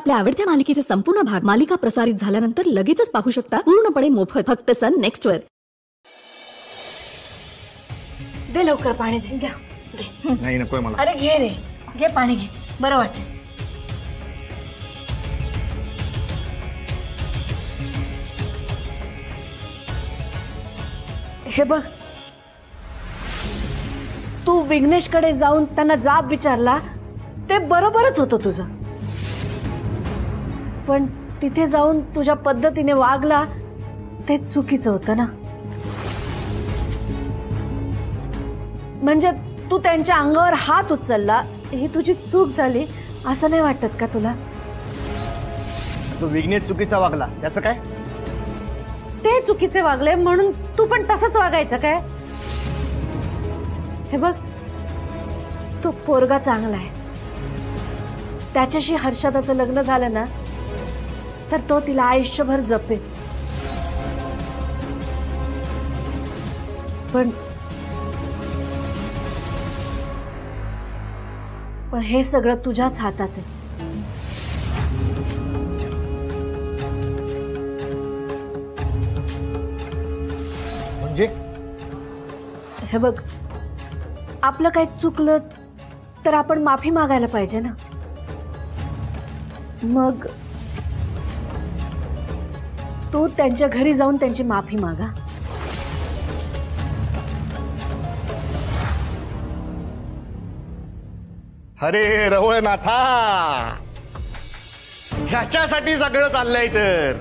आपल्या आवडत्या मालिकेचे संपूर्ण भाग मालिका प्रसारित झाल्यानंतर लगेचच पाहू शकता पूर्णपणे मोफत फक्त सन नेक्स्ट वर। दे लवकर पाणी दे, घ्या घे। नाही नकोय मला। अरे घे रे, घे पाणी घे, बरं वाटतं। हे बघ, तू विघ्नेशकडे जाऊन त्यांना जाब विचारला ते बरोबरच होतं तुझं, पण तिथे जाऊन तुझ्या पद्धतीने वागला ते चुकीचं होतं ना। म्हणजे तू त्यांच्या अंगावर हात उचलला ही तुझी चूक झाली असं नाही वाटत का तुला? तो विघ्नेश चुकीचा वागला त्याचं काय? ते चुकीचे वागले म्हणून तू पण तसंच वागायचं काय? हे बघ, तो पोरगा चांगला आहे, त्याच्याशी हर्षदाचं लग्न झालं ना तर तो तिला आयुष्यभर जपेल, पण हे सगळं तुझ्याच हातात आहे। म्हणजे हे बघ, आपलं काही चुकलं तर आपण माफी मागायला पाहिजे ना। मग तू त्यांच्या घरी जाऊन त्यांची माफी मागा। अरे रवळनाथा, ह्याच्यासाठी सगळं चाललंय तर।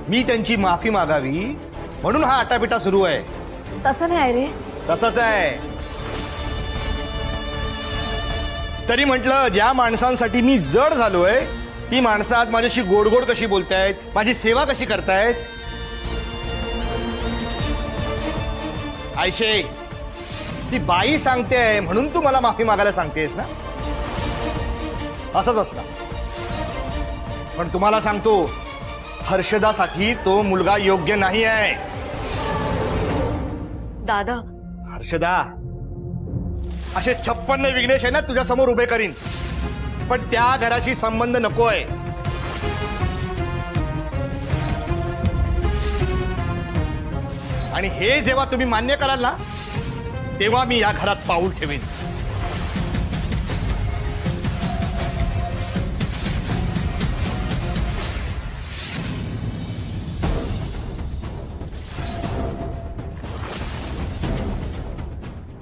मी त्यांची माफी मागावी म्हणून हा आटापिटा सुरू आहे? तसं नाही रे। तसंच आहे। तरी म्हटलं, ज्या माणसांसाठी मी जड झालोय ती माणसं आज माझ्याशी गोड गोड कशी बोलतायत, माझी सेवा कशी करतायत। आयशे, ती बाई सांगते म्हणून तू मला माफी मागायला सांगतेस ना? असंच असणार। पण तुम्हाला सांगतो, हर्षदासाठी तो मुलगा योग्य नाही आहे। दादा, हर्षदा, असे 56 विघ्नेश आहे ना तुझ्या समोर उभे करीन, पण त्या घराशी संबंध नकोय। आणि हे जेव्हा तुम्ही मान्य कराल ना तेव्हा मी या घरात पाऊल ठेवीन।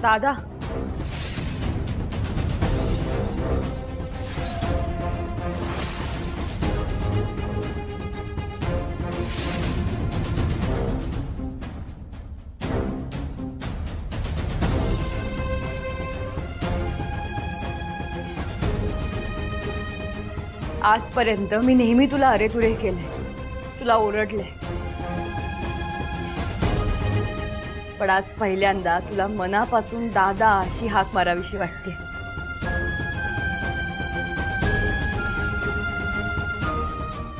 दादा, आजपर्यंत मी नेहमी तुला अरेतुरे केले, तुला ओरडले, पण आज पहिल्यांदा तुला मनापासून दादा अशी हाक मारावीशी वाटते।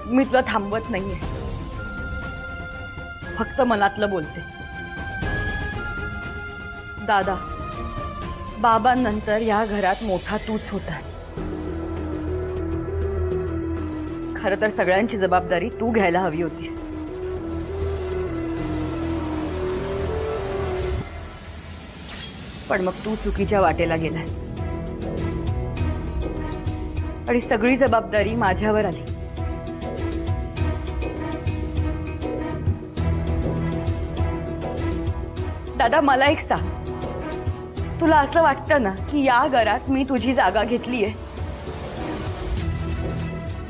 मी तुला थांबवत नाहीये, फक्त मनातलं बोलते। दादा, बाबांनंतर या घरात मोठा तूच होतास, खरं तर सगळ्यांची जबाबदारी तू घ्यायला हवी होतीस। पण मग तू चुकीच्या वाटेला गेलास आणि सगळी जबाबदारी माझ्यावर आली। दादा, मला एक सांग, तुला असं वाटतं ना की या घरात मी तुझी जागा घेतलीये?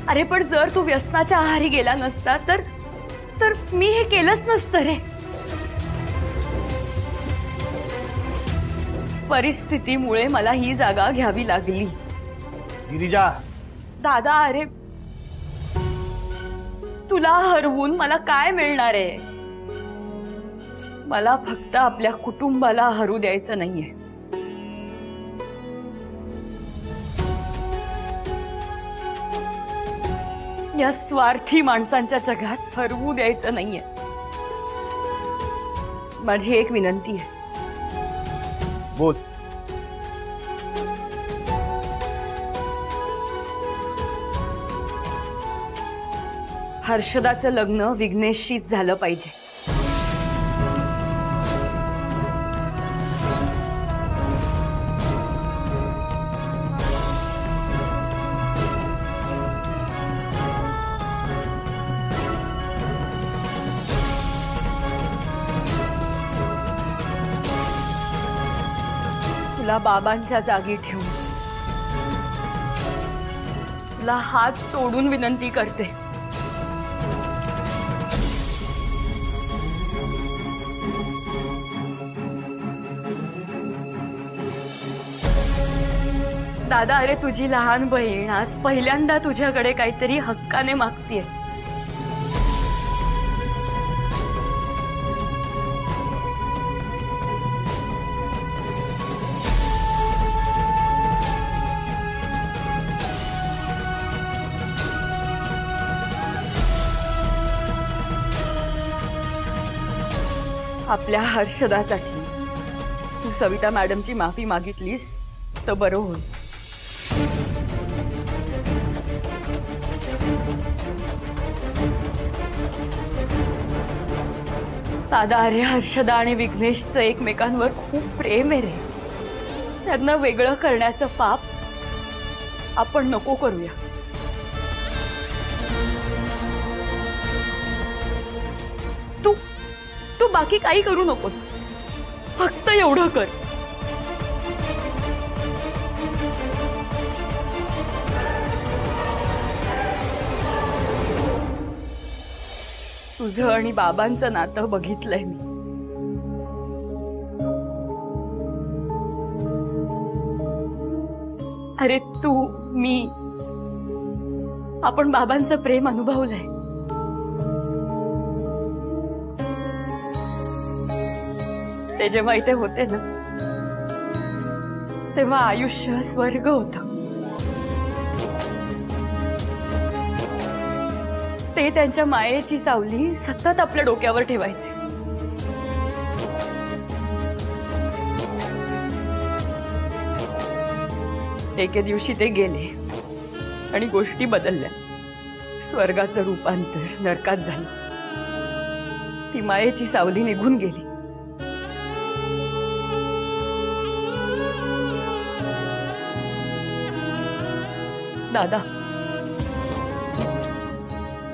अरे पण जर तू व्यसनाच्या आहारी गेला नसता तर मी हे केलंच नसतं रे। परिस्थितीमुळे मला ही जागा घ्यावी लागली। गिरिजा, दादा, अरे तुला हरवून मला काय मिळणार आहे? मला फक्त आपल्या कुटुंबाला हरू द्यायचं नाहीये। या स्वार्थी माणसांच्या जगात हरवू द्यायचं नाहीये। माझी एक विनंती आहे। बोल। हर्षदाचं लग्न विघ्नेशशीच झालं पाहिजे. तुला बाबांच्या जागी ठेवून तुला हात तोडून विनंती करते, दादा. अरे तुझी लहान बहीण आज पहिल्यांदा तुझ्याकडे काहीतरी हक्काने मागतीये. आपल्या हर्षदासाठी तू सविता मॅडमची माफी मागितलीस तर बरं होईल. दादा, अरे हर्षदा आणि विघ्नेशचं एकमेकांवर खूप प्रेम आहे रे. त्यांना वेगळं करण्याचं पाप आपण नको करूया. तू तू बाकी काही करू नकोस, फक्त एवढं कर. तुझं आणि बाबांचं नातं बघितलंय मी. अरे तू मी आपण बाबांचं प्रेम अनुभवलंय. ते जेव्हा इथे होते ना तेव्हा आयुष्य स्वर्ग होतं. ते त्यांच्या मायेची सावली सतत आपल्या डोक्यावर ठेवायचे. एके दिवशी ते गेले आणि गोष्टी बदलल्या. स्वर्गाचं रूपांतर नरकात झालं. ती मायेची सावली निघून गेली. दादा,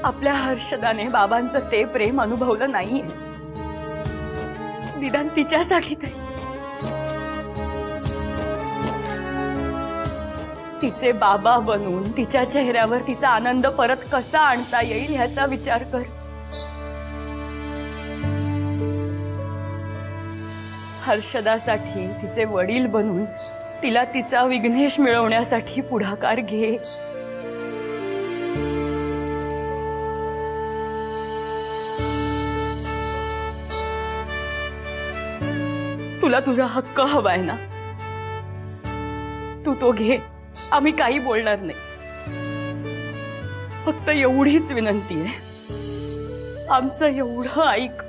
आपल्या हर्षदाने बाबांचं ते प्रेम अनुभवलं नाहीये. निदान तिच्यासाठी तरी. तिचे बाबा बनून तिच्या चेहऱ्यावर तिचा आनंद परत कसा आणता येईल ह्याचा विचार कर. हर्षदासाठी तिचे वडील बनून तिला तिचा विघ्नेश मिळवण्यासाठी पुढाकार घे. तुला तुझा हक्क हवाय ना, तू तो घे. आम्ही काही बोलणार नाही. फक्त एवढीच विनंती आहे, आमचं एवढं ऐक.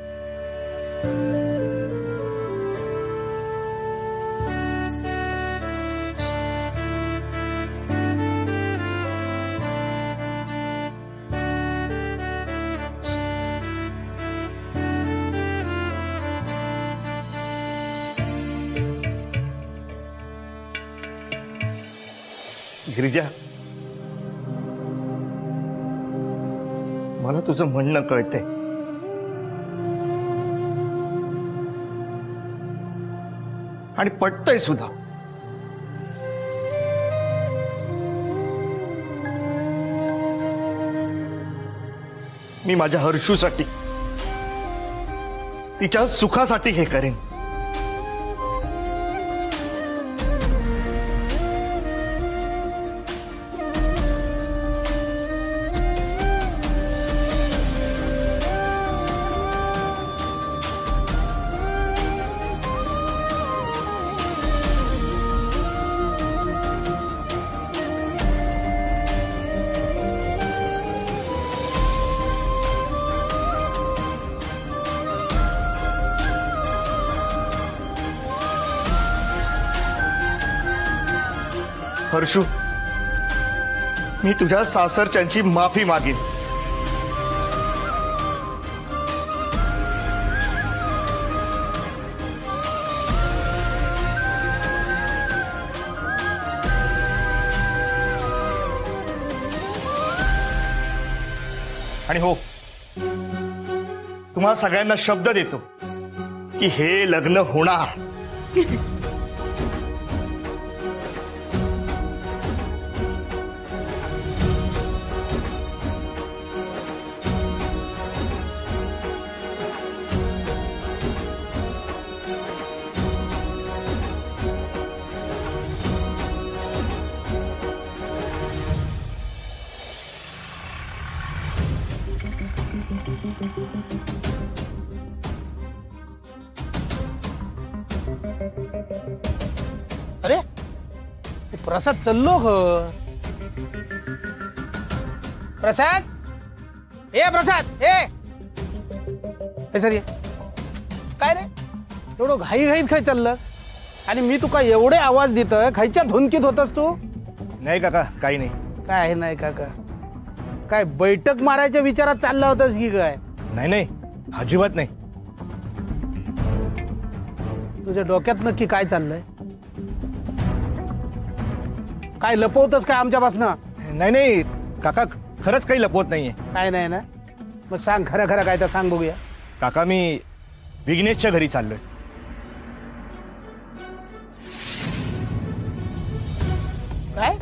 गिरिजा, मला तुझं म्हणणं कळतंय. आणि पटतंय सुद्धा. मी माझ्या हर्षूसाठी, तिच्या सुखासाठी हे करेन. हर्षू, मी तुझ्या सासरच्यांची माफी मागेन. आणि हो, तुम्हा सगळ्यांना शब्द देतो की हे लग्न होणार. अरे प्रसाद चल्लो ग. प्रसाद, ए प्रसाद, ए सर, काय रे एवढं घाई घाईत काय चाललं? आणि मी तुका एवढे आवाज देत खायच्या धुनकीत होतस तू? नाही काका, काही नाही. काय आहे नाही काका? काय बैठक मारायच्या विचारात चालला होतास की काय? नाही नाही, अजिबात नाही. तुझ्या डोक्यात नक्की काय चाललंय? काय लपवतस काय आमच्यापासनं? नाही नाही काका, खरंच काही लपवत नाहीये. काय नाही ना? मग सांग, खरं खरं काय तर सांग बघूया. काका, मी विघ्नेशच्या घरी चाललोय. काय?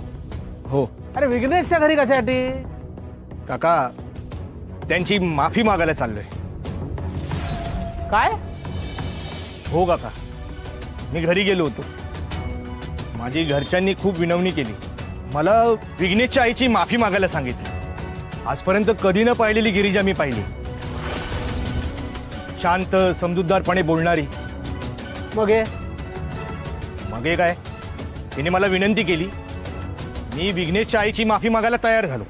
हो अरे विघ्नेशच्या घरी कशासाठी? काका, त्यांची माफी मागायला चाललोय. काय? हो काका, मी घरी गेलो होतो. माझी घरच्यांनी खूप विनवणी केली. मला विघ्नेशच्या आईची माफी मागायला सांगितली. आजपर्यंत कधी न पाहिलेली गिरिजा मी पाहिली. शांत, समजूतदारपणे बोलणारी. मग हे काय, तिने मला विनंती केली. मी विघ्नेशच्या आईची माफी मागायला तयार झालो.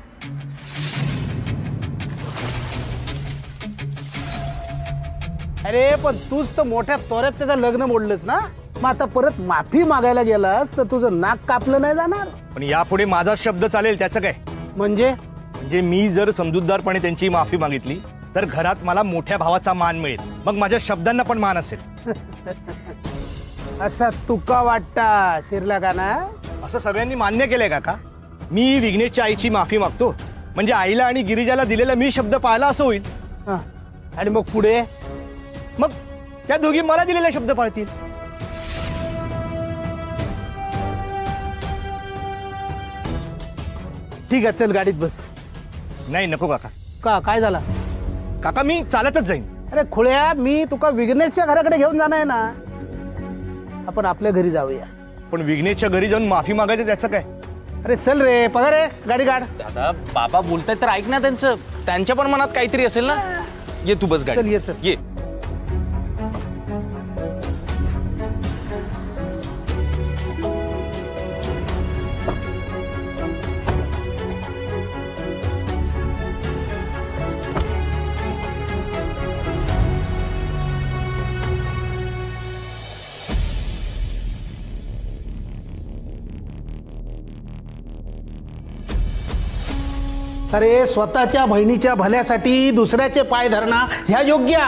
अरे पण तूच तर मोठ्या तोऱ्यात त्याचं लग्न मोडलंस ना. मग आता परत माफी मागायला गेलास तर तुझं नाक कापलं नाही जाणार? पण यापुढे माझा शब्द चालेल त्याचं काय? म्हणजे मी जर समजूतदारपणे त्यांची माफी मागितली तर घरात मला मोठ्या भावाचा मान मिळेल. मग माझ्या शब्दांना पण मान असेल. असा तुका वाटता शिरला का ना? असं सगळ्यांनी मान्य केलंय काका. मी विघ्नेशच्या आईची माफी मागतो म्हणजे आईला आणि गिरिजाला दिलेला मी शब्द पाळला असं होईल. आणि मग पुढे? मग त्या दोघी मला दिलेला शब्द पाळतील. ठीक आहे, चल गाडीत बस. नाही नको काका. का काय झाला? काका, मी चालतच जाईन. अरे खुळ्या, मी तुका विघ्नेशच्या घराकडे घेऊन जाणार आहे ना. आपण आपल्या घरी जाऊया. पण विघ्नेशच्या घरी जाऊन माफी मागायचं त्याचं काय? अरे चल रे, पगार रे, गाडी काढ. दादा, बाबा बोलतायत तर ऐक ना त्यांचं. त्यांच्या पण मनात काहीतरी असेल ना. ये तू बस गाडी. चल ये, चल ये. अरे स्वतःच्या बहिणीच्या भल्यासाठी दुसऱ्याचे पाय धरणं ह्या योग्य,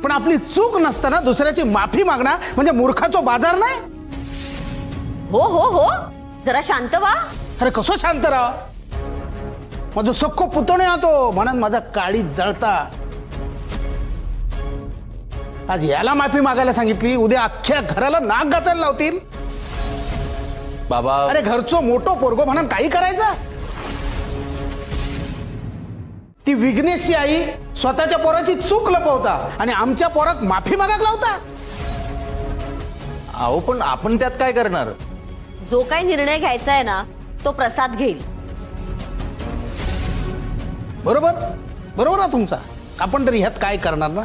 पण आपली चूक नसताना दुसऱ्याची माफी मागणं म्हणजे मूर्खाचो बाजार नाही. हो हो हो, जरा शांत व्हा. अरे कसं शांत राहा? माझं सख्खो पुतणे होतो म्हणून माझा काळी जळता. आज याला माफी मागायला सांगितली, उद्या अख्ख्या घराला नाक घासायला लावतील. बाबा, अरे घरचो मोठो पोरगो म्हणून काही करायचं? ती विघ्नेशची आई स्वतःच्या पोराची चूक लपवता आणि आमच्या पोराक माफी मागायला लावता. अहो पण आपण त्यात काय करणार? जो काही निर्णय घ्यायचा आहे ना तो प्रसाद घेईल. बरोबर बरोबर ना तुमचा. आपण तरी ह्यात काय करणार ना?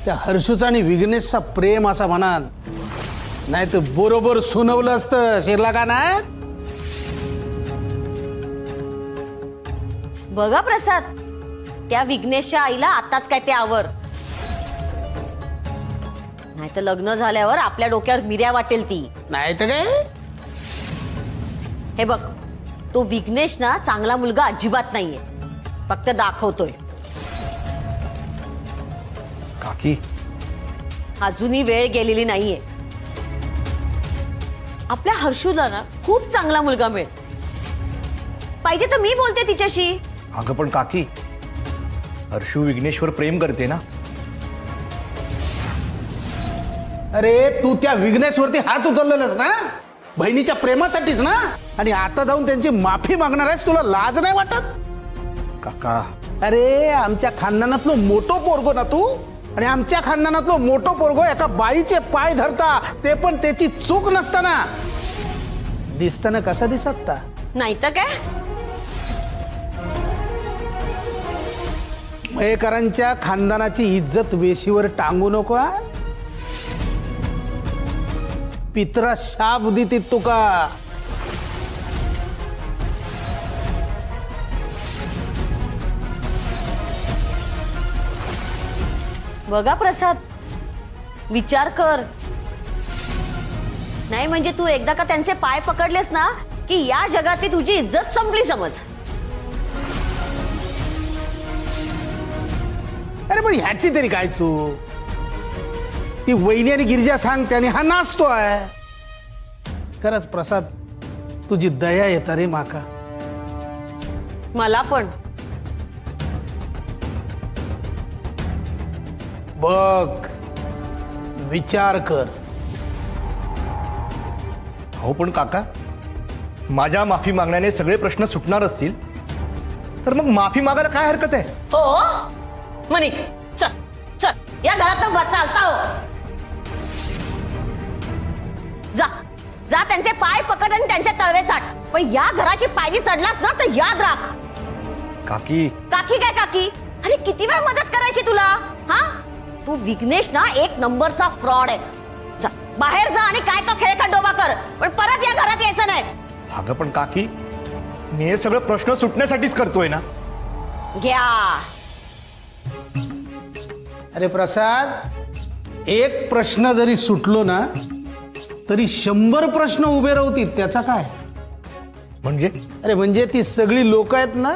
त्या हर्षूचा आणि विघ्नेशचा प्रेम असा म्हणाल, नाही तर बरोबर सुनवलं असतं. शिरला का ना? बघा प्रसाद, त्या विघ्नेशच्या आईला आताच काय ते आवर, नाही तर लग्न झाल्यावर आपल्या डोक्यावर मिऱ्या वाटेल ती. नाही तर काय? हे बघ, तो विघ्नेश ना चांगला मुलगा अजिबात नाहीये, फक्त दाखवतोय. काकी, अजूनही वेळ गेलेली नाहीये. आपल्या हर्षूला ना खूप चांगला मुलगा मिळेल. पाहिजे तर मी बोलते तिच्याशी. अगं पण काकी, हर्षू विघ्नेशवर प्रेम करते ना. अरे तू त्या विघ्नेशवरती हात उचललेलास ना, बहिणीच्या प्रेमासाठीच ना. आणि आता जाऊन त्यांची माफी मागणार आहेस, तुला लाज नाही वाटत? काका, अरे आमच्या खानदानातलं मोठं पोरगो ना तू, आणि आमच्या खानदानातलं मोठं पोरगो एका बाईचे पाय धरता, ते पण त्याची चूक नसताना. दिसताना कसा दिसत नाही तर काय. मयेकरांच्या खानदानाची इज्जत वेशीवर टांगू नको हा. पित्रा शाप देते तुका. बघा प्रसाद, विचार कर. नाही म्हणजे तू एकदा का त्यांचे पाय पकडलेस ना की या जगातली तुझी इज्जत संपली समज. अरे पण ह्याची तरी काय चूक. ती वहिनी आणि गिरिजा सांगते हा नाचतो आहे. खरंच प्रसाद, तुझी दया येता रे माका. मला पण. बघ, विचार कर. हो पण काका, माझ्या माफी मागण्याने सगळे प्रश्न सुटणार असतील तर मग माफी मागायला काय हरकत आहे? हो मनिक, चल चल या घरात चालता हो. जा जा त्यांचे पाय पकड आणि त्यांचे तळवे चाट. पण या घराची पायरी चढलास ना तर याद राख. काकी, काकी काय काकी? अरे किती वेळ मदत करायची तुला. हा, तू विघ्नेश ना एक नंबरचा फ्रॉड आहे. जा बाहेर जा आणि काय तो खेळ खंडोबा कर, पण परत या घरात यायचं नाही. अगं पण काकी, मी हे सगळं प्रश्न सुटण्यासाठीच करतोय ना. घ्या. अरे प्रसाद, एक प्रश्न जरी सुटलो ना तरी 100 प्रश्न उभे राहतील. त्याचा काय म्हणजे? अरे म्हणजे ती सगळी लोक आहेत ना,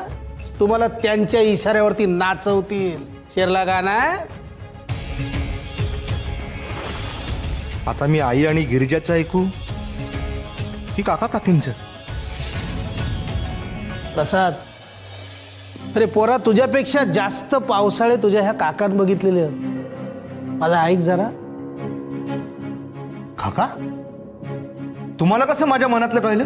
तुम्हाला त्यांच्या इशाऱ्यावरती नाचवतील. शेरला गाणं. आता मी आई आणि गिरिजाचं ऐकू की काका काकींचं? प्रसाद, अरे पोरा, तुझ्यापेक्षा जास्त पावसाळे तुझ्या ह्या काकात बघितलेले आहेत. माझा ऐक जरा. काका, तुम्हाला कसं माझ्या मनातलं कळलं?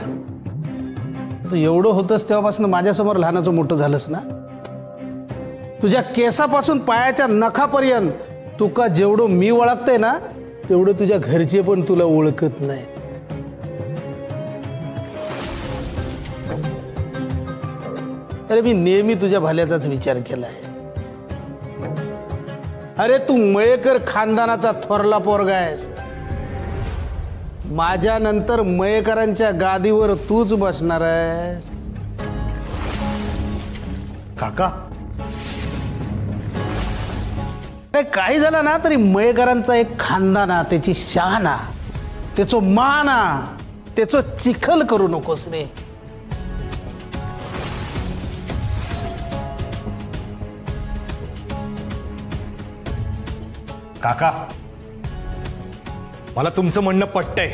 तू एवढं होतंस तेव्हापासून माझ्यासमोर लहानाचं मोठं झालंस ना. तुझ्या केसापासून पायाच्या नखापर्यंत तुका जेवढं मी ओळखते ना तेवढं तुझ्या घरचे पण तुला ओळखत नाही. अरे मी नेहमी तुझ्या भल्याचाच विचार केलाय. अरे तू मयेकर खानदानाचा थोरला पोरगा आहेस. माझ्या नंतर मयेकरांच्या गादीवर तूच बसणार आहेस. काका, अरे काही झालं ना तरी मयेकरांचा एक खानदाना, त्याची शाना, त्याचो माना, त्याचो चिखल करू नकोस रे. काका, मला तुमचं म्हणणं पटतंय.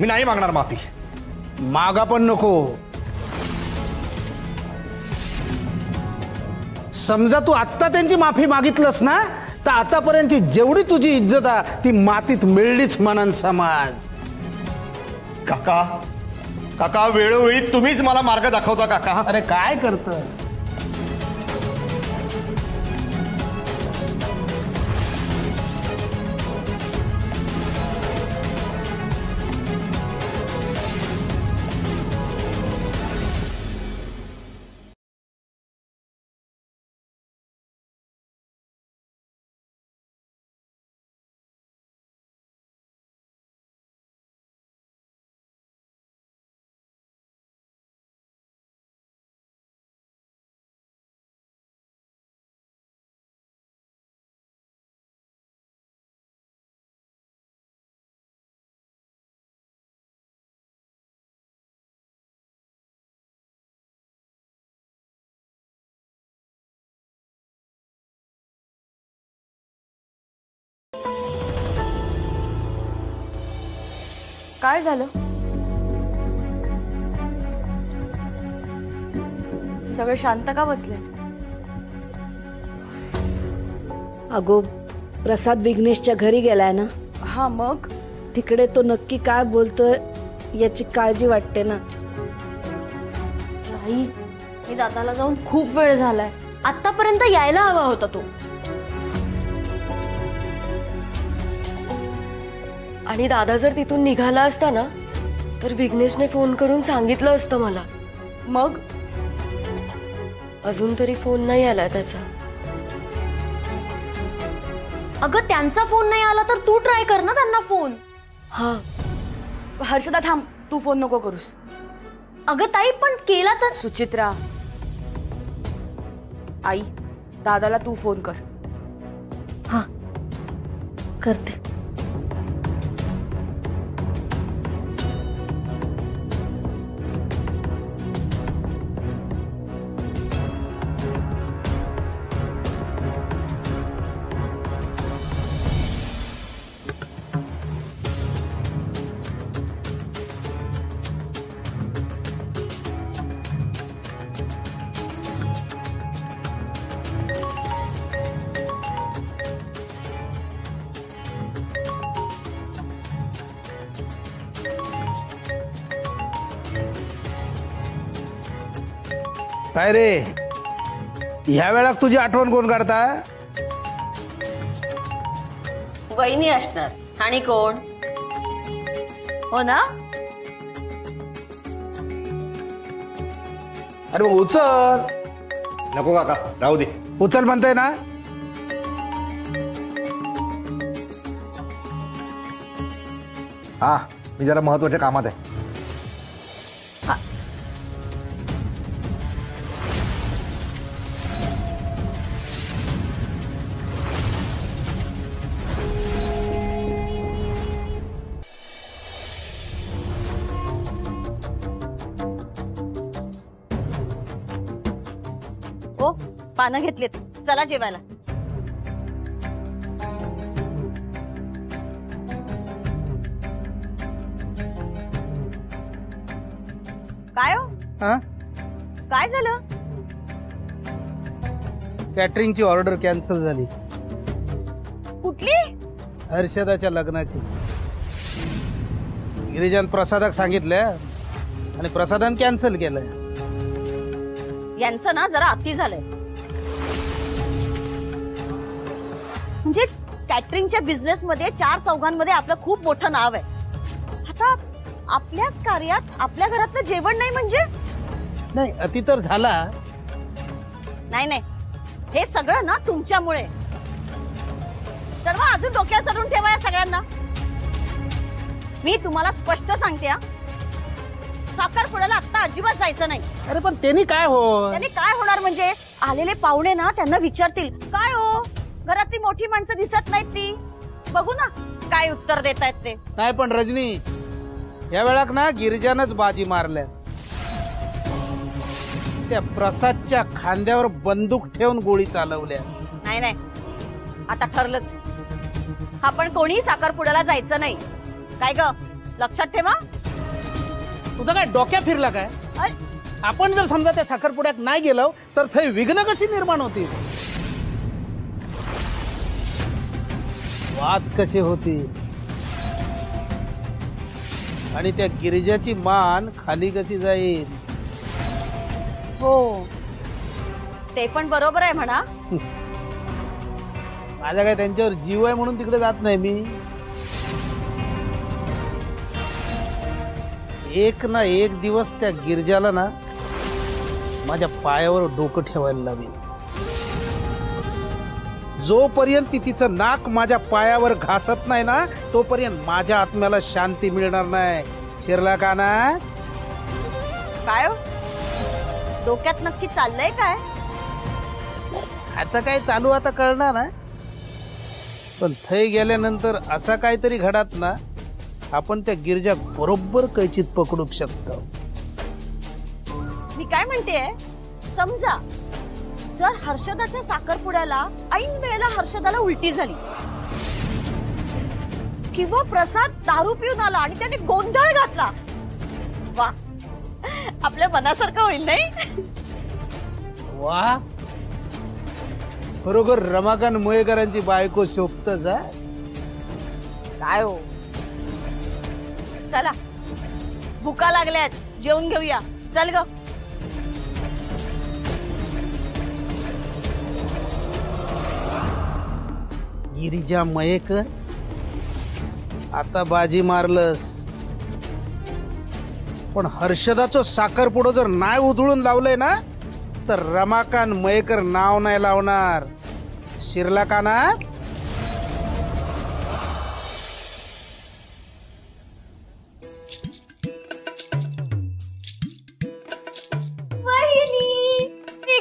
मी नाही मागणार माफी. मागा पण नको. समजा तू आत्ता त्यांची माफी मागितलंस ना तर आतापर्यंतची जेवढी तुझी इज्जत आहे ती मातीत मिळलीच म्हणून समाज. काका, काका, वेळोवेळी तुम्हीच मला मार्ग दाखवता काका. अरे काय करत? काय झालं? सगळे शांत का बसलेत? अगो प्रसाद विघ्नेशच्या घरी गेलाय ना, हा मग तिकडे तो नक्की काय बोलतोय याची काळजी वाटते ना. नाही, मी दादाला जाऊन खूप वेळ झालाय. आतापर्यंत यायला हवा होता तो. आणि दादा जर तिथून निघाला असता ना तर विघ्नेशने फोन करून सांगितलं असतं मला. मग अजून तरी फोन नाही आला त्याचा. अगं त्यांचा फोन नाही आला तर तू ट्राय कर ना त्यांना फोन. हा हर्षदा थांब, तू फोन नको करूस. अगं ताई पण केला तर. सुचित्रा, आई दादाला तू फोन कर. हा करते. काय रे, ह्या वेळात तुझी आठवण कोण करता? वहिनी असणार आणि कोण? हो ना. अरे मग उचल. नको काका, राहू दे. उचल म्हणताय ना. हा, मी जरा महत्वाच्या कामात आहे. हो, पानं घेतलीत, चला जेवायला. काय हो, हा, काय झालं? कॅटरिंगची ऑर्डर कॅन्सल झाली. कुठली? हर्षदाच्या लग्नाची. गिरिजन प्रसादाक सांगितलं आणि प्रसादान कॅन्सल केलंय. यांचं ना जरा अति झालंय. म्हणजे कॅटरिंगच्या बिझनेस मध्ये 4 चौघांमध्ये आपलं खूप मोठं नाव आहे. आता आपल्याच कार्यात आपल्या घरातलं जेवण नाही म्हणजे? नाही, अति तर झाला. नाही नाही, हे सगळं ना तुमच्यामुळे. तर मग अजून डोक्यात चढून ठेवा या सगळ्यांना. मी तुम्हाला स्पष्ट सांगते, साखरपुड्याला आता अजिबात जायचं नाही. अरे पण त्यांनी काय हो, त्यांनी काय होणार म्हणजे? आलेले पाहुणे ना त्यांना विचारतील, काय हो घरातली मोठी माणसं दिसत नाहीत ती. बघू ना काय उत्तर देत आहेत ते. नाही पण रजनी, या वेळाक ना गिरिजानच बाजी मारल्या. त्या प्रसादच्या खांद्यावर बंदूक ठेवून गोळी चालवल्या. नाही नाही, आता ठरलंच. आपण कोणी साखरपुड्याला जायचं नाही. काय ग, लक्षात ठेवा. तुझं काय डोक्या फिरला काय? आपण जर समजा त्या साखरपुड्यात नाही गेलो तर थै विघ्न कशी निर्माण होतील, वाद कसे होतील आणि त्या गिरिजाची मान खाली कशी जाईल. हो, ते पण बरोबर आहे म्हणा. माझा काय त्यांच्यावर जीव आहे म्हणून तिकडे जात नाही मी. एक ना एक दिवस त्या गिरिजाला ना माझ्या पायावर डोकं ठेवायला लागेल. जोपर्यंत ती तिचं नाक माझ्या पायावर घासत नाही ना तोपर्यंत माझ्या आत्म्याला शांती मिळणार नाही. शिरला का ना? काय डोक्यात नक्की चाललंय काय? आता काय चालू आता कळणार ना, पण थै गेल्यानंतर असा काहीतरी घडत ना आपण त्या गिरजा बरोबर कैचित पकडू शकतो. मी काय म्हणते, समजा जर हर्षदाच्या साखरपुड्याला ऐन वेळेला हर्षदाला उलटी झाली किंवा प्रसाद दारू पिऊन आला आणि त्याने गोंधळ घातला, वा आपल्या मनासारखं होईल नाही? वा, बरोबर रमाकांत मोयेकरांची बायको शोभतच हा. काय हो, चला भुका लागल्यात, जेवून घेऊया. चल ग. गिरिजा मयेकर, आता बाजी मारलस, पण हर्षदाचं साखरपुडं जर नाही उधळून लावलंय ना तर रमाकांत मयेकर नाव नाही लावणार. शिरला कानात.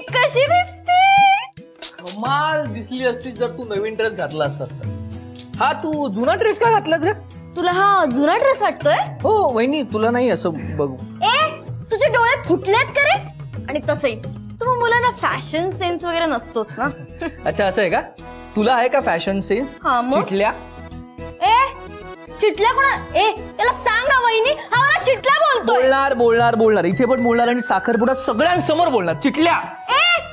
कशी दिसते? कमाल दिसली असती जर तू नवीन ड्रेस घातला असतास तर. हा तू जुना ड्रेस का घातलास ग? तुला हा जुना ड्रेस वाटतोय? हो वहिनी, तुला नाही असं बघू. तुझे डोळे फुटलेत का रे? आणि तसंही तू मुलांना फॅशन सेन्स वगैरे नसतोच ना. अच्छा असं आहे का? तुला आहे का फॅशन सेन्स? हा मग. चिटल्या चिटल्या कोणा? याला सांगा वहिनी, हा मला चिटला बोलतोय. बोलणार बोलणार बोलणार, इथे पण बोलणार आणि साखरपुड्यात सगळ्यांसमोर बोलणार. चिटल्या.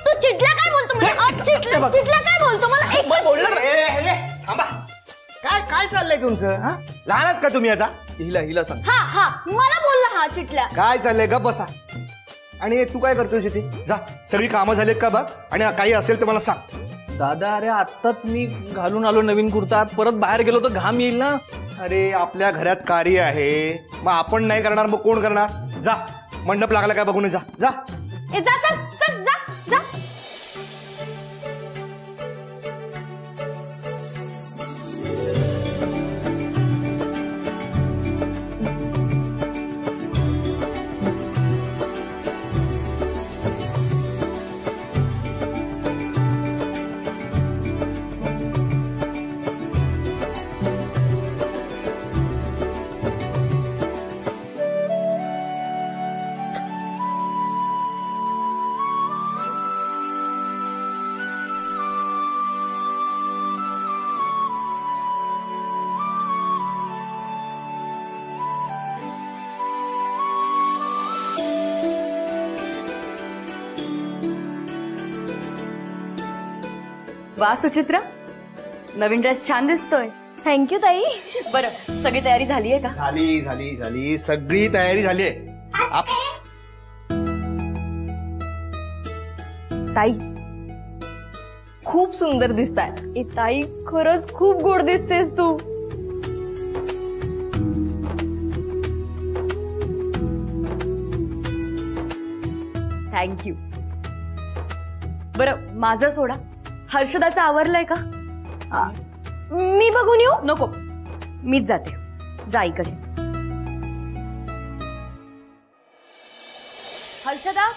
तू चिटल्या काय बोलतो मला? चिटल्या काय बोलतो मला? एक बोलणार. थांबा, काय काय चाललंय तुमचं? हा, लहान आहात का तुम्ही आता? हिला सांग. हा मला बोलला हा चिटल्या. काय चाललंय? गप बसा. आणि तू काय करतोयस इथे? जा, सगळी कामं झालीत का बघ, आणि काही असेल तर मला सांग. दादा अरे आत्ताच मी घालून आलो नवीन कुर्ता, परत बाहेर गेलो तर घाम येईल ना. अरे आपल्या घरात कार्य आहे, मग आपण नाही करणार मग कोण करणार? जा, मंडप लागला काय बघून जा. जा जा चल चल जा जा. वा सुचित्रा, नवीन ड्रेस छान दिसतोय. थँक्यू ताई. बरं, सगळी तयारी झाली आहे का? झाली झाली झाली, सगळी तयारी झाली. ताई खूप सुंदर दिसताय. ताई खरंच खूप गोड दिसतेस तू. थँक्यू. बरं माझं सोडा, हर्षदाचं आवरलंय का? मी बघून येऊ? नको, मीच जाते. जा इकडे. हर्षदा,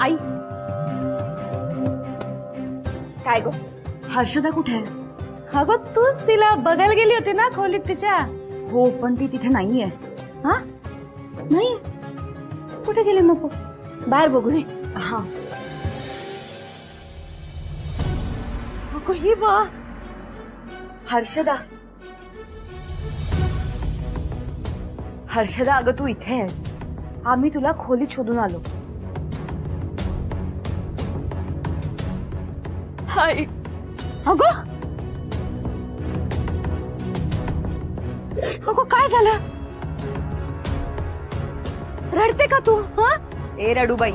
आई. काय गो, हर्षदा कुठे आहे? अगं तूच तिला बघायला गेली होती ना खोलीत तिच्या. हो पण ती तिथे नाहीये. हा नाही, कुठे गेली मग? बाहेर बघू नये. हा अगं ही बा, हर्षदा. हर्षदा अगं तू इथे आहेस. आम्ही तुला खोलीत शोधून आलो. हाय. अगं अगं काय झालं? रडते का तू? हा ए रडूबाई,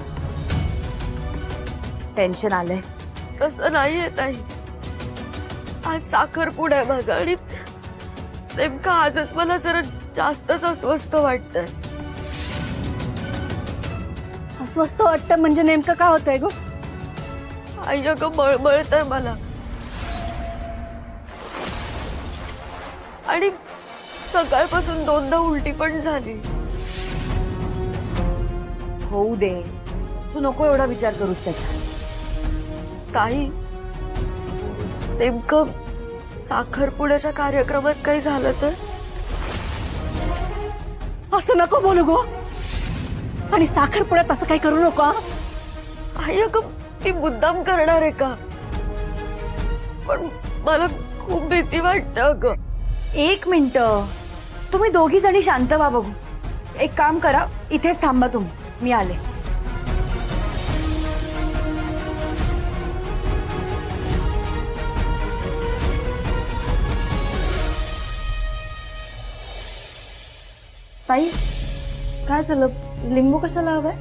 टेन्शन आलंय. तसं नाहीये ताई. आज साखरपुडा आहे माझा आणि नेमका आजच मला जरा जास्तच अस्वस्थ वाटतंय. अस्वस्थ वाटतं म्हणजे नेमकं काय होतंय ग? आई अगं बळबळतंय मला आणि सकाळपासून 2दा उलटी पण झाली. होऊ दे, तू नको एवढा विचार करूस त्याचा. ताई नेमकं साखरपुड्याच्या कार्यक्रमात काही झालं तर? असं नको बोलू गो. आणि साखरपुड्यात असं काही करू नको. आई अगं ती मुद्दाम करणार आहे का? पण मला खूप भीती वाटते अगं. 1 मिनिट, तुम्ही दोघी जणी शांत व्हा बघू. एक काम करा, इथेच थांबा तुम्ही, मी आले. ताई काय झालं? लिंबू कशाला हवाय?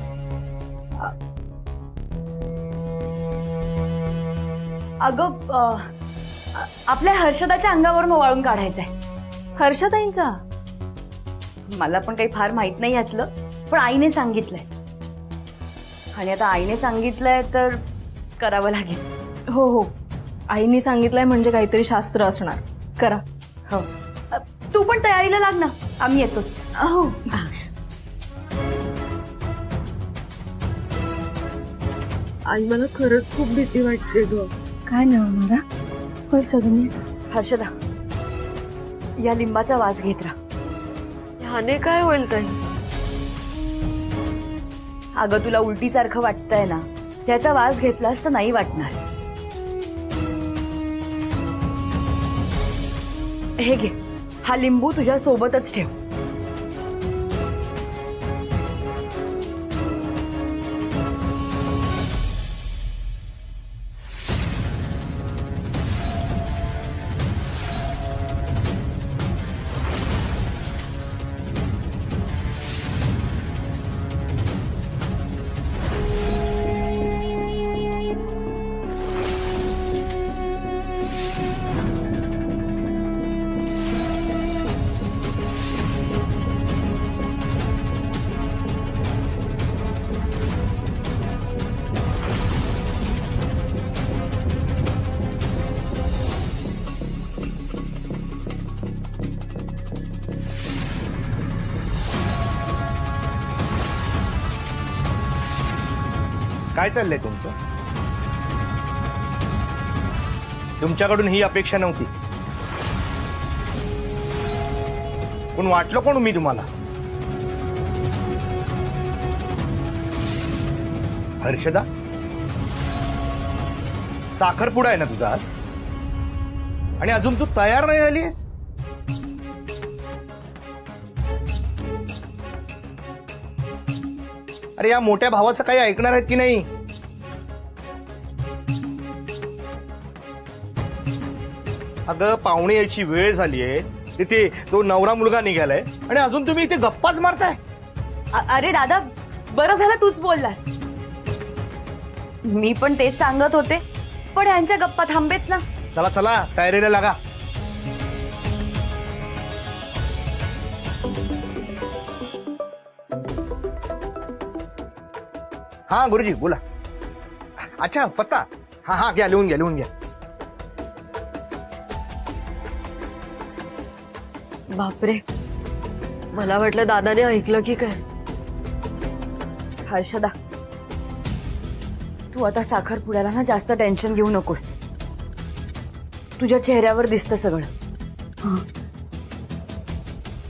अगं आपल्या हर्षदाच्या अंगावरून वाळून काढायचंय. हर्षदाईंचा? मला पण काही फार माहित नाही यातलं, पण आईने सांगितलंय. आणि आता आईने सांगितलंय तर करावं लागेल. हो हो, आईने सांगितलंय म्हणजे काहीतरी शास्त्र असणार. करा. हो, तू पण तयारीला लाग ना, आम्ही येतोच. हो. आई मला खरंच खूप भीती वाटते ग. काय नाही होणार, होईल सगळं. हर्षदा, या लिंबाचा वास घेत राहा. ह्याने काय होईल ताई? अगं तुला उलटीसारखं वाटतंय ना, त्याचा वास घेतलास तर नाही वाटणार. हे घे, हा लिंबू तुझ्या सोबतच ठेव. काय चाललंय तुमचं? तुमच्याकडून ही अपेक्षा नव्हती. पण वाटलं कोण मी तुम्हाला? हर्षदा, साखरपुडा आहे ना तुझा आज, आणि अजून तू तयार नाही झालीस? अरे या मोठ्या भावाचं काही ऐकणार आहेत की नाही? अगं पाहुणे यायची वेळ झालीये, तिथे तो नवरा मुलगा निघालाय आणि अजून तुम्ही इथे गप्पाच मारताय. अरे दादा, बरं झालं तूच बोललास. मी पण तेच सांगत होते, पण यांच्या गप्पा थांबेच ना. चला चला, तयारीला लागा. हाँ गुरुजी बोला. अच्छा पत्ता, हाँ हाँ घ्या, लिहून घ्या लिहून घ्या. बापरे, मला वाटलं दादाने ऐकलं की काय. हर्षदा, तू आता साखरपुड्याला ना जास्त टेन्शन घेऊ नकोस. तुझ्या चेहऱ्यावर दिसतं सगळं.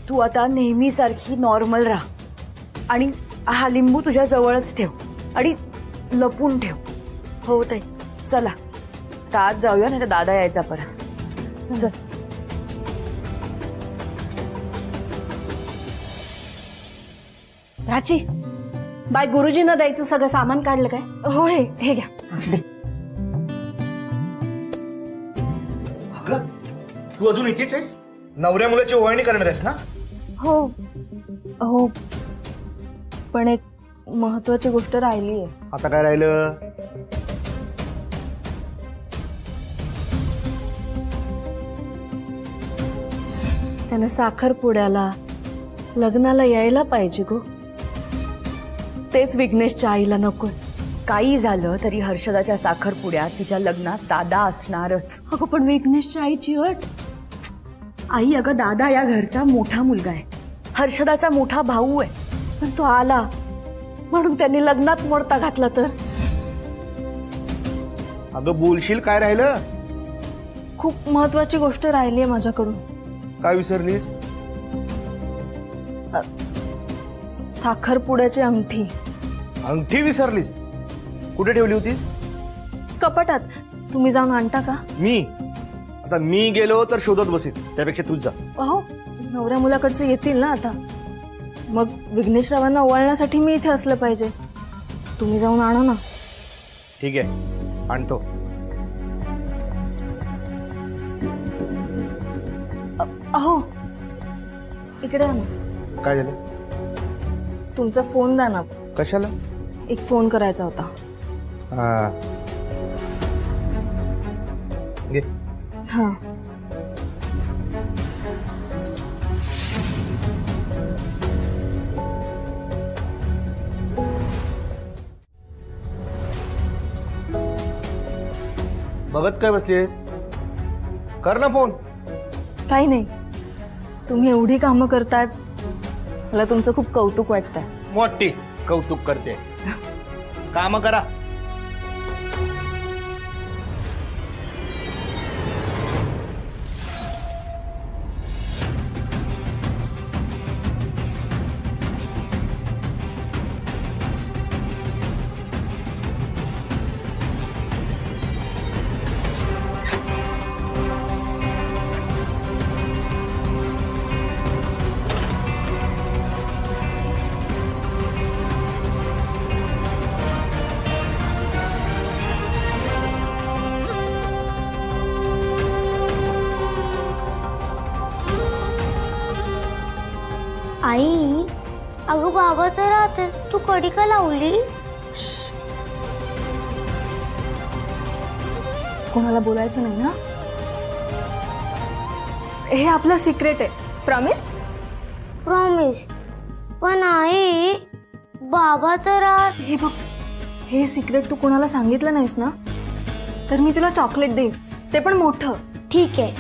तू आता नेहमी सारखी नॉर्मल राहा आणि हा लिंबू तुझ्या जवळच ठेव आणि लपून ठेव. हो ताई. चला आता आज जाऊया, नाही तर दादा यायचा परत. चल. प्राची, बाय गुरुजींना द्यायचं सगळं सामान काढलं काय? हो, हे घ्या. अगं तू अजून इथेच आहेस? नवऱ्या मुलाची ओवाळणी करणार आहेस ना? हो हो, पण एक महत्वाची गोष्ट राहिली आहे. आता काय राहिलं? त्याने साखरपुड्याला लग्नाला यायला पाहिजे गो. तेच विघ्नेशच्या आईला नको. काही झालं तरी हर्षदाच्या साखरपुड्यात तिच्या लग्नात दादा असणारच. अगं पण विघ्नेशच्या आईची अट. आई, अगं दादा या घरचा मोठा मुलगा आहे, हर्षदाचा मोठा भाऊ आहे. पण तो आला म्हणून त्यांनी लग्नात मोडता घातला तर. अगं बोलशील काय राहिलं? खूप महत्वाची गोष्ट राहिली आहे माझ्याकडून. काय विसरलीस? साखरपुड्याची अंगठी. अंगठी विसरलीस? कुठे ठेवली होतीस? कपाटात. तुम्ही जाऊन आणता का? आता मी गेलो तर शोधत बसेल, त्यापेक्षा तूच जा. अहो, नवऱ्या मुलाकडचे येतील ना आता, मग विघ्नेशरावांना ओवाळण्यासाठी मी इथे असलं पाहिजे. तुम्ही जाऊन आणा ना. ठीक आहे, आणतो. अहो, इकडे आणा. काय झालं? तुमचा फोन द्या ना. कशाला? एक फोन करायचा होता. हा घे. हा. बघत काय बसलीस? कर ना फोन. काही नाही, तुम्ही एवढी कामं करताय, मला तुमचं खूप कौतुक वाटतंय. मोठी कौतुक करते. काम करा. आई, अगं बाबा तर राहते, तू कडी का लावली? कोणाला बोलायचं नाही ना. हे आपलं सिक्रेट आहे. प्रॉमिस? प्रॉमिस. पण आई, बाबा तर हे बघ, हे सिक्रेट तू कोणाला सांगितलं नाहीस ना, तर मी तुला चॉकलेट देईन, ते पण मोठं. ठीक आहे.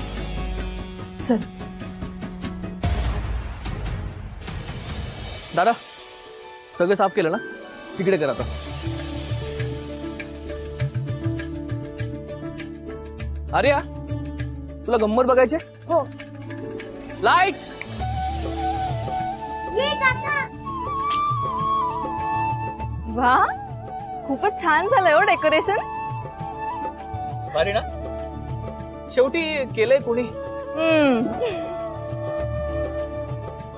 चल. दादा, सगळं साफ केलं ना? तिकडे कर आता. अरे तुला गंमत बघायचे? हो. लाईट्स. वा, खूपच छान झालंय हो डेकोरेशन. भारी ना? शेवटी केलंय कोणी.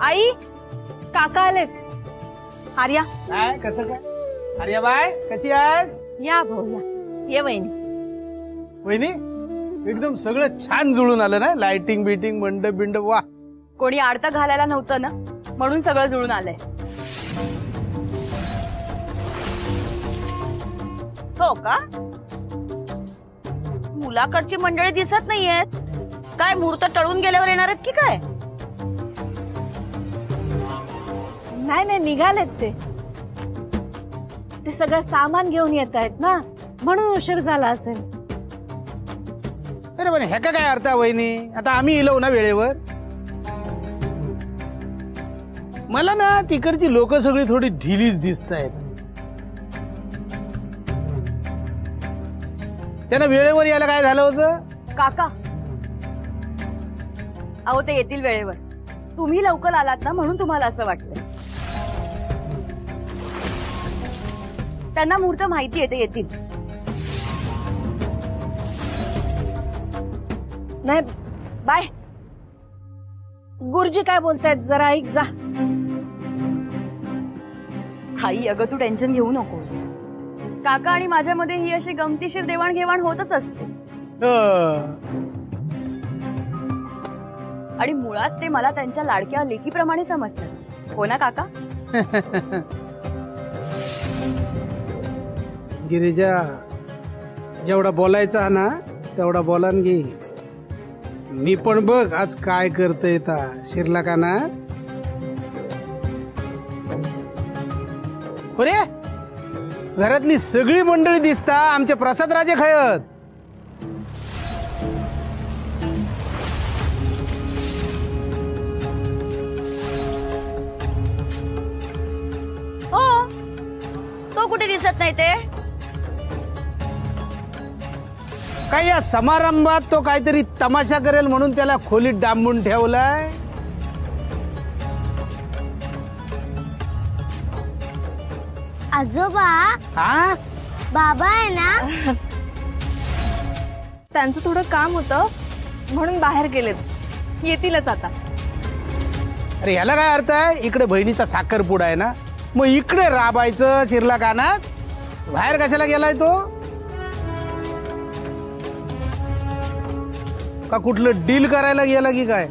आई, काका आलेत. आर्या. काय कसं काय? आर्या बाय, कशी आहेस? या भाऊ या. ये वहिनी. वहिनी, एकदम सगळं छान जुळून आलं ना. लाइटिंग बिटिंग मंडप बिंडप. वा. कोणी आडतं घालायला नव्हतं ना, म्हणून सगळं जुळून आलंय. हो का? मुलाकडची मंडळी दिसत नाहीयेत. काय मुहूर्त टळून गेल्यावर येणार आहेत की काय? नाही, निघालेत ते. सगळं सामान घेऊन येत आहेत ना, म्हणून उशीर झाला असेल. अरे पण ह्याका काय अर्थ आहे वहिनी? आता आम्ही इलो ना वेळेवर. मला ना तिकडची लोक सगळी थोडी ढिलीच दिसत आहेत. त्यांना वेळेवर यायला काय झालं होतं? काका, अहो ते येतील वेळेवर. तुम्ही लवकर आलात ना, म्हणून तुम्हाला असं वाटतंय. त्यांना मुहूर्त माहिती आहे, ते येतील. नाही, बाय. गुरुजी काय बोलतायत जरा ऐक जा. आई, अगं तू टेन्शन घेऊ नकोस. काका आणि माझ्यामध्ये ही अशी गमतीशीर देवाणघेवाण होतच असते. आणि मुळात ते मला त्यांच्या लाडक्या लेकीप्रमाणे समजतात. हो ना काका? गिरिजा, जेवढा बोलायचा ना तेवढा बोलान घे. मी पण बघ आज काय करतोय ता शिरला का ना. अरे घरातली सगळी मंडळी दिसता आमचे प्रसाद राजे खयत. हो, तो कुठे दिसत नाही ते. काय या समारंभात तो काहीतरी तमाशा करेल म्हणून त्याला खोलीत डांबून ठेवलाय. आजोबा हा बाबा आहे ना. त्यांचं थोडं काम होतं म्हणून बाहेर गेलेत, येतीलच आता. अरे याला काय अर्थ आहे. इकडे बहिणीचा साखरपुडा आहे ना, मग इकडे राबायचं शिरला कानात. बाहेर कशाला गेलाय तो. का कुठलं डील करायला गेला की काय.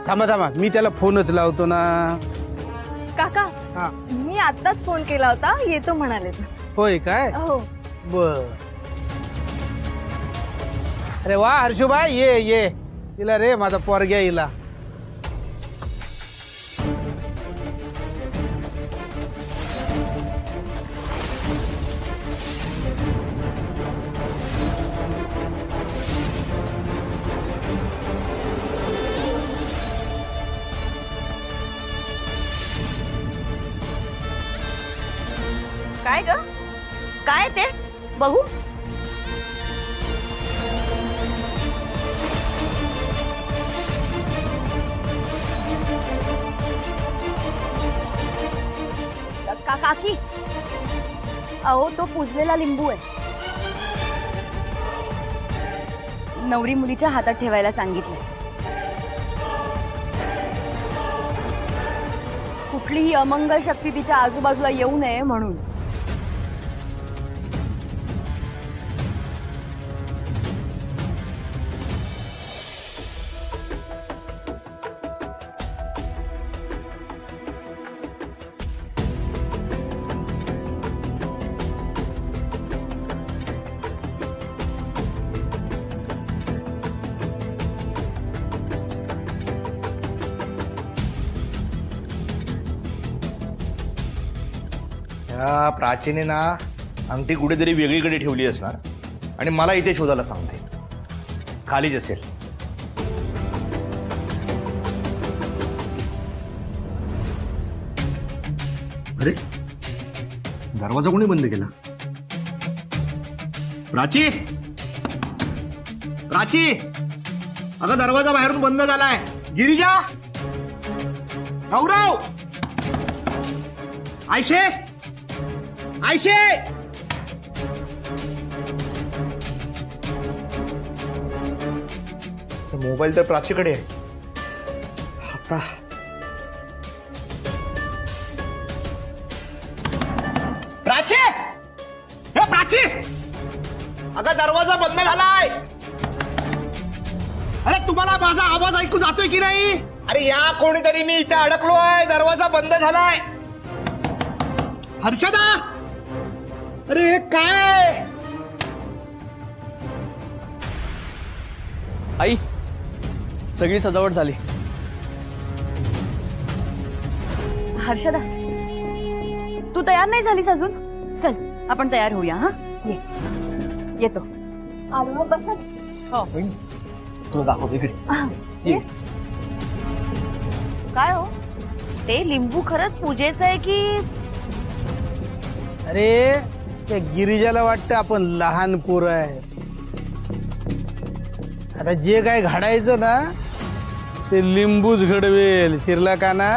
थांबा थांबा मी त्याला फोनच लावतो ना. काका हा. मी आत्ताच फोन केला होता, येतो म्हणाले. होय काय. हो. बर. अरे वा हर्षुबाई ये ये. तिला रे माझा पोरग्या इला. काय ग काय ते बघू. काकी, अहो तो पुजलेला लिंबू आहे. नवरी मुलीच्या हातात ठेवायला सांगितलंय. कुठलीही अमंगल शक्ती तिच्या आजूबाजूला येऊ नये म्हणून. या प्राचीने ना अंगठी कुठेतरी वेगळीकडे ठेवली असणार आणि मला इथे शोधायला सांगते. खालीच असेल. अरे दरवाजा कोणी बंद केला. प्राची प्राची अगं दरवाजा बाहेरून बंद झालाय. गिरिजा गौरव आयशे आयशे. मोबाईल तर प्राचीकडे आहे. आता प्राची हे प्राची अगं दरवाजा बंद झालाय. अरे तुम्हाला माझा आवाज ऐकू जातोय की नाही. अरे या कोणीतरी मी इथे अडकलोय. दरवाजा बंद झालाय. हर्षदा अरे हे काय. आई सगळी सजावट झाली. हर्षदा तू तयार नाही झालीस अजून. चल आपण तयार होऊया. हा ये येतो. आलो बसा. हो तुला दाखवतो इकडे. काय हो ते लिंबू खरंच पूजेचं आहे की. अरे त्या गिरिजाला वाटतं आपण लहान पोरं आहे. आता जे काय घडायचं ना ते लिंबूच घडवेल शिरला काना.